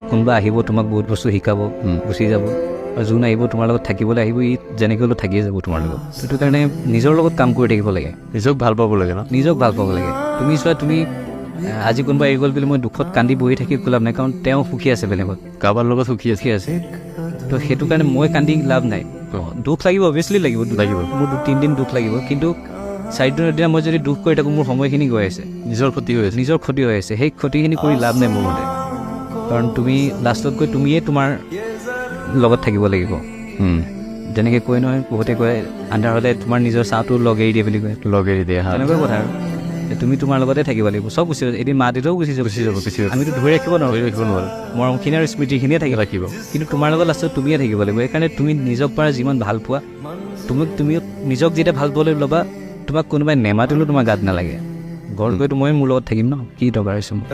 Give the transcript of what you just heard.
কোনোবা আহিব তোমাক বহুত বস্তু শিকাব গুচি যাব আৰু যোন আহিব তোমাৰ লগত থাকিবলৈ আহিব ই যেনেকৈ হ'লেও থাকিয়ে যাব তোমাৰ লগত সেইটো কাৰণে নিজৰ লগত কাম কৰি থাকিব লাগে নিজক ভাল পাব লাগে ন নিজক ভাল পাব লাগে তুমি চোৱা তুমি আজি কোনোবা এৰি গ'ল বুলি মই দুখত কান্দি বহি থাকি লাভ নাই কাৰণ তেওঁ সুখী আছে বেলেগত কাৰোবাৰ লগত সুখী আছে তো সেইটো কাৰণে মই কান্দি লাভ নাই দুখ লাগিব অভিয়াছলি লাগিব মোৰ 2-3 দিন দুখ লাগিব কিন্তু 4 দিনৰ দিনা মই যদি দুখ কৰি থাকোঁ মোৰ সময়খিনি গৈ আছে নিজৰ ক্ষতি হৈ আছে সেই ক্ষতিখিনি কৰি লাভ নাই মোৰ মতে কাৰণ তুমি লাষ্টত গৈ তুমিয়ে তোমাৰ লগত থাকিব লাগিব যেনেকৈ কয় নহয় বহুতে কয় আন্ধাৰ হ'লে তোমাৰ নিজৰ চাহটো লগ এৰি দিয়ে বুলি কয় তেনেকুৱা কথা আৰু তুমি তোমাৰ লগতে থাকিব লাগিব চব গুচি যাব এদিন মা দেউতাও গুচি যাব আমিতো ধৰি ৰাখিব নোৱাৰোঁ মৰমখিনি আৰু স্মৃতিখিনিয়ে থাকিব কিন্তু তোমাৰ লগত লাষ্টত তুমিয়ে থাকিব লাগিব সেইকাৰণে তুমি নিজক পাৰা যিমান ভাল পোৱা তুমি নিজক যেতিয়া ভাল পাবলৈ ল'বা তোমাক কোনোবাই নেমাতিলেও তোমাৰ গাত নালাগে ঘৰত গৈতো মই মোৰ লগত থাকিম ন কি দৰকাৰ হৈছে মোৰ